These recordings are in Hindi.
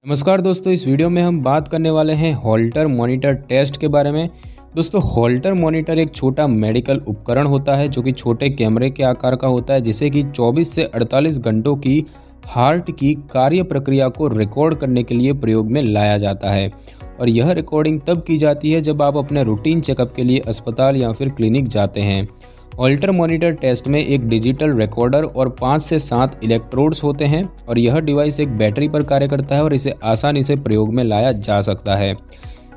नमस्कार दोस्तों, इस वीडियो में हम बात करने वाले हैं हॉल्टर मॉनिटर टेस्ट के बारे में। दोस्तों, हॉल्टर मॉनिटर एक छोटा मेडिकल उपकरण होता है जो कि छोटे कैमरे के आकार का होता है, जिसे कि 24 से 48 घंटों की हार्ट की कार्य प्रक्रिया को रिकॉर्ड करने के लिए प्रयोग में लाया जाता है। और यह रिकॉर्डिंग तब की जाती है जब आप अपने रूटीन चेकअप के लिए अस्पताल या फिर क्लिनिक जाते हैं। हॉल्टर मॉनिटर टेस्ट में एक डिजिटल रिकॉर्डर और 5 से 7 इलेक्ट्रोड्स होते हैं और यह डिवाइस एक बैटरी पर कार्य करता है और इसे आसानी से प्रयोग में लाया जा सकता है।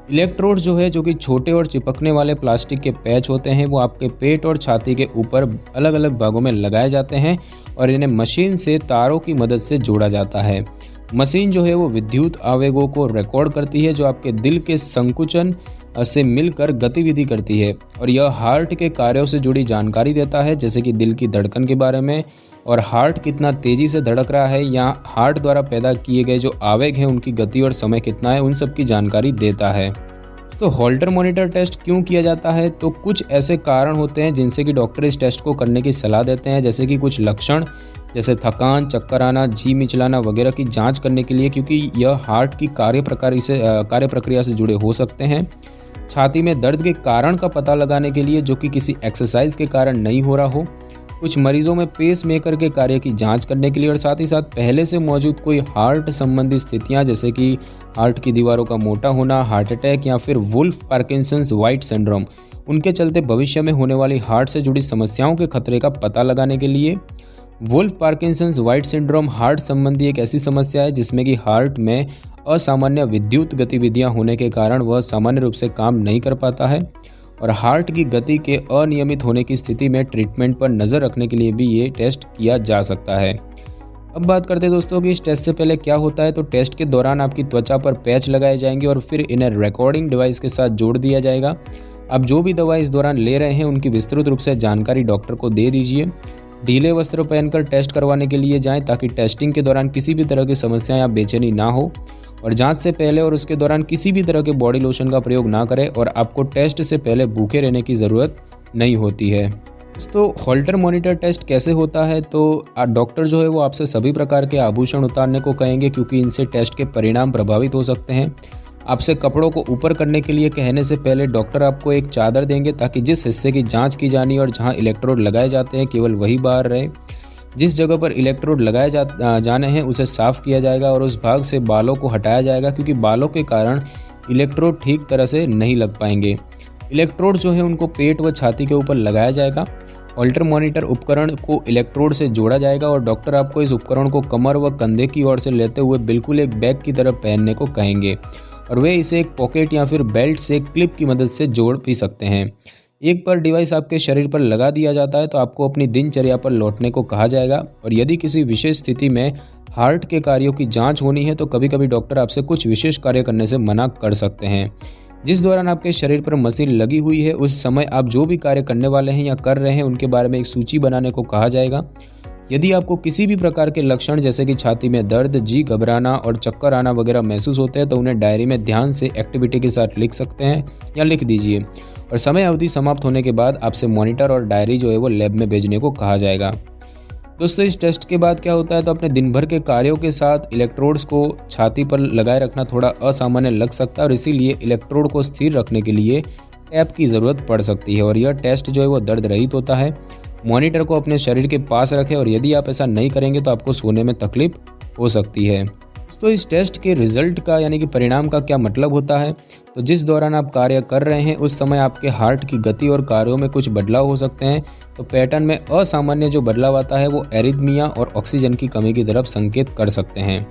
इलेक्ट्रोड जो कि छोटे और चिपकने वाले प्लास्टिक के पैच होते हैं, वो आपके पेट और छाती के ऊपर अलग अलग भागों में लगाए जाते हैं और इन्हें मशीन से तारों की मदद से जोड़ा जाता है। मशीन वो विद्युत आवेगों को रिकॉर्ड करती है जो आपके दिल के संकुचन से मिलकर गतिविधि करती है और यह हार्ट के कार्यों से जुड़ी जानकारी देता है, जैसे कि दिल की धड़कन के बारे में और हार्ट कितना तेज़ी से धड़क रहा है या हार्ट द्वारा पैदा किए गए जो आवेग हैं उनकी गति और समय कितना है, उन सब की जानकारी देता है। तो हॉल्टर मॉनिटर टेस्ट क्यों किया जाता है? तो कुछ ऐसे कारण होते हैं जिनसे कि डॉक्टर इस टेस्ट को करने की सलाह देते हैं, जैसे कि कुछ लक्षण जैसे थकान, चक्कर आना, जी मिचलाना वगैरह की जांच करने के लिए, क्योंकि यह हार्ट की कार्य प्रक्रिया से जुड़े हो सकते हैं। छाती में दर्द के कारण का पता लगाने के लिए जो कि किसी एक्सरसाइज के कारण नहीं हो रहा हो। कुछ मरीजों में पेस मेकर के कार्य की जांच करने के लिए और साथ ही साथ पहले से मौजूद कोई हार्ट संबंधी स्थितियां, जैसे कि हार्ट की दीवारों का मोटा होना, हार्ट अटैक या फिर वुल्फ पार्किंसंस वाइट सिंड्रोम, उनके चलते भविष्य में होने वाली हार्ट से जुड़ी समस्याओं के खतरे का पता लगाने के लिए। Wolff Parkinson White syndrome heart संबंधी एक ऐसी समस्या है जिसमें कि हार्ट में असामान्य विद्युत गतिविधियां होने के कारण वह सामान्य रूप से काम नहीं कर पाता है और हार्ट की गति के अनियमित होने की स्थिति में ट्रीटमेंट पर नज़र रखने के लिए भी ये टेस्ट किया जा सकता है। अब बात करते हैं दोस्तों कि इस टेस्ट से पहले क्या होता है। तो टेस्ट के दौरान आपकी त्वचा पर पैच लगाए जाएंगे और फिर इन्हें रिकॉर्डिंग डिवाइस के साथ जोड़ दिया जाएगा। आप जो भी दवा इस दौरान ले रहे हैं उनकी विस्तृत रूप से जानकारी डॉक्टर को दे दीजिए। ढीले वस्त्र पहनकर टेस्ट करवाने के लिए जाएं ताकि टेस्टिंग के दौरान किसी भी तरह की समस्या या बेचैनी ना हो। और जांच से पहले और उसके दौरान किसी भी तरह के बॉडी लोशन का प्रयोग ना करें और आपको टेस्ट से पहले भूखे रहने की ज़रूरत नहीं होती है। दोस्तों, हॉल्टर मॉनिटर टेस्ट कैसे होता है? तो डॉक्टर वो आपसे सभी प्रकार के आभूषण उतारने को कहेंगे, क्योंकि इनसे टेस्ट के परिणाम प्रभावित हो सकते हैं। आपसे कपड़ों को ऊपर करने के लिए कहने से पहले डॉक्टर आपको एक चादर देंगे ताकि जिस हिस्से की जांच की जानी और जहां इलेक्ट्रोड लगाए जाते हैं केवल वही बाहर रहे। जिस जगह पर इलेक्ट्रोड लगाए जाने हैं उसे साफ़ किया जाएगा और उस भाग से बालों को हटाया जाएगा, क्योंकि बालों के कारण इलेक्ट्रोड ठीक तरह से नहीं लग पाएंगे। इलेक्ट्रोड उनको पेट व छाती के ऊपर लगाया जाएगा। हॉल्टर मॉनिटर उपकरण को इलेक्ट्रोड से जोड़ा जाएगा और डॉक्टर आपको इस उपकरण को कमर व कंधे की ओर से लेते हुए बिल्कुल एक बैग की तरह पहनने को कहेंगे और वे इसे एक पॉकेट या फिर बेल्ट से क्लिप की मदद से जोड़ भी सकते हैं। एक बार डिवाइस आपके शरीर पर लगा दिया जाता है तो आपको अपनी दिनचर्या पर लौटने को कहा जाएगा और यदि किसी विशेष स्थिति में हार्ट के कार्यों की जांच होनी है तो कभी कभी डॉक्टर आपसे कुछ विशेष कार्य करने से मना कर सकते हैं। जिस दौरान आपके शरीर पर मशीन लगी हुई है उस समय आप जो भी कार्य करने वाले हैं या कर रहे हैं उनके बारे में एक सूची बनाने को कहा जाएगा। यदि आपको किसी भी प्रकार के लक्षण जैसे कि छाती में दर्द, जी घबराना और चक्कर आना वगैरह महसूस होते हैं तो उन्हें डायरी में ध्यान से एक्टिविटी के साथ लिख सकते हैं या लिख दीजिए और समय अवधि समाप्त होने के बाद आपसे मॉनिटर और डायरी वो लैब में भेजने को कहा जाएगा। दोस्तों, इस टेस्ट के बाद क्या होता है तो अपने दिन भर के कार्यों के साथ इलेक्ट्रोड्स को छाती पर लगाए रखना थोड़ा असामान्य लग सकता है और इसीलिए इलेक्ट्रोड को स्थिर रखने के लिए टैप की ज़रूरत पड़ सकती है और यह टेस्ट वो दर्द रहित होता है। मॉनिटर को अपने शरीर के पास रखें और यदि आप ऐसा नहीं करेंगे तो आपको सोने में तकलीफ हो सकती है। तो इस टेस्ट के रिजल्ट का यानी कि परिणाम का क्या मतलब होता है? तो जिस दौरान आप कार्य कर रहे हैं उस समय आपके हार्ट की गति और कार्यों में कुछ बदलाव हो सकते हैं। तो पैटर्न में असामान्य जो बदलाव आता है वो एरिथमिया और ऑक्सीजन की कमी की तरफ संकेत कर सकते हैं।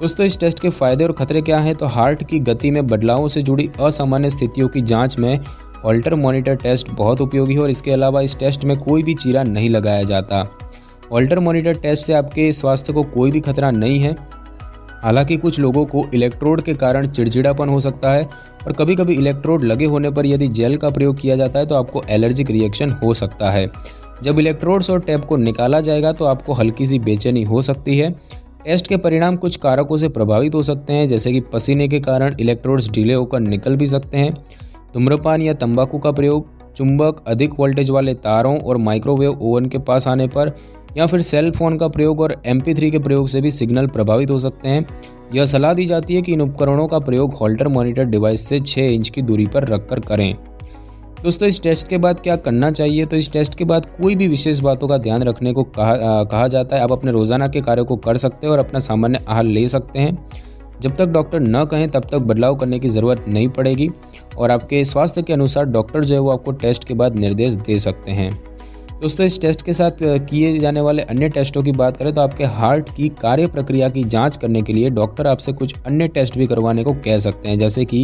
दोस्तों, इस टेस्ट के फायदे और खतरे क्या हैं? तो हार्ट की गति में बदलावों से जुड़ी असामान्य स्थितियों की जाँच में हॉल्टर मॉनिटर टेस्ट बहुत उपयोगी है और इसके अलावा इस टेस्ट में कोई भी चीरा नहीं लगाया जाता। हॉल्टर मॉनिटर टेस्ट से आपके स्वास्थ्य को कोई भी खतरा नहीं है। हालांकि कुछ लोगों को इलेक्ट्रोड के कारण चिड़चिड़ापन हो सकता है और कभी कभी इलेक्ट्रोड लगे होने पर यदि जेल का प्रयोग किया जाता है तो आपको एलर्जिक रिएक्शन हो सकता है। जब इलेक्ट्रोड्स और टैप को निकाला जाएगा तो आपको हल्की सी बेचैनी हो सकती है। टेस्ट के परिणाम कुछ कारकों से प्रभावित हो सकते हैं, जैसे कि पसीने के कारण इलेक्ट्रोड्स ढीले होकर निकल भी सकते हैं। धूम्रपान या तंबाकू का प्रयोग, चुंबक, अधिक वोल्टेज वाले तारों और माइक्रोवेव ओवन के पास आने पर या फिर सेल फोन का प्रयोग और MP3 के प्रयोग से भी सिग्नल प्रभावित हो सकते हैं। यह सलाह दी जाती है कि इन उपकरणों का प्रयोग हॉल्टर मॉनिटर डिवाइस से 6 इंच की दूरी पर रखकर करें। दोस्तों इस टेस्ट के बाद क्या करना चाहिए, तो इस टेस्ट के बाद कोई भी विशेष बातों का ध्यान रखने को कहा जाता है। आप अपने रोजाना के कार्यों को कर सकते हैं और अपना सामान्य आहार ले सकते हैं। जब तक डॉक्टर न कहें तब तक बदलाव करने की ज़रूरत नहीं पड़ेगी और आपके स्वास्थ्य के अनुसार डॉक्टर जो है वो आपको टेस्ट के बाद निर्देश दे सकते हैं। दोस्तों इस टेस्ट के साथ किए जाने वाले अन्य टेस्टों की बात करें तो आपके हार्ट की कार्य प्रक्रिया की जांच करने के लिए डॉक्टर आपसे कुछ अन्य टेस्ट भी करवाने को कह सकते हैं, जैसे कि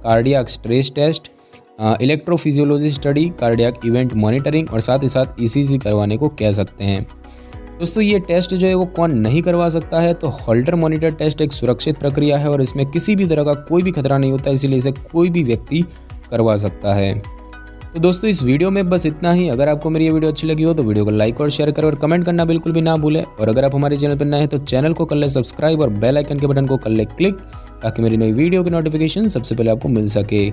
cardiac stress test, electrophysiology study, cardiac event monitoring और साथ ही साथ ईसीजी करवाने को कह सकते हैं। दोस्तों ये टेस्ट जो है वो कौन नहीं करवा सकता है, तो हॉल्टर मॉनिटर टेस्ट एक सुरक्षित प्रक्रिया है और इसमें किसी भी तरह का कोई भी खतरा नहीं होता, इसीलिए इसे कोई भी व्यक्ति करवा सकता है। तो दोस्तों इस वीडियो में बस इतना ही। अगर आपको मेरी ये वीडियो अच्छी लगी हो तो वीडियो को लाइक और शेयर करें और कमेंट करना बिल्कुल भी ना भूलें। और अगर आप हमारे चैनल पर नए हैं तो चैनल को कर ले सब्सक्राइब और बेल आइकन के बटन को कर ले क्लिक, ताकि मेरी नई वीडियो की नोटिफिकेशन सबसे पहले आपको मिल सके।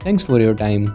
Thanks for your time.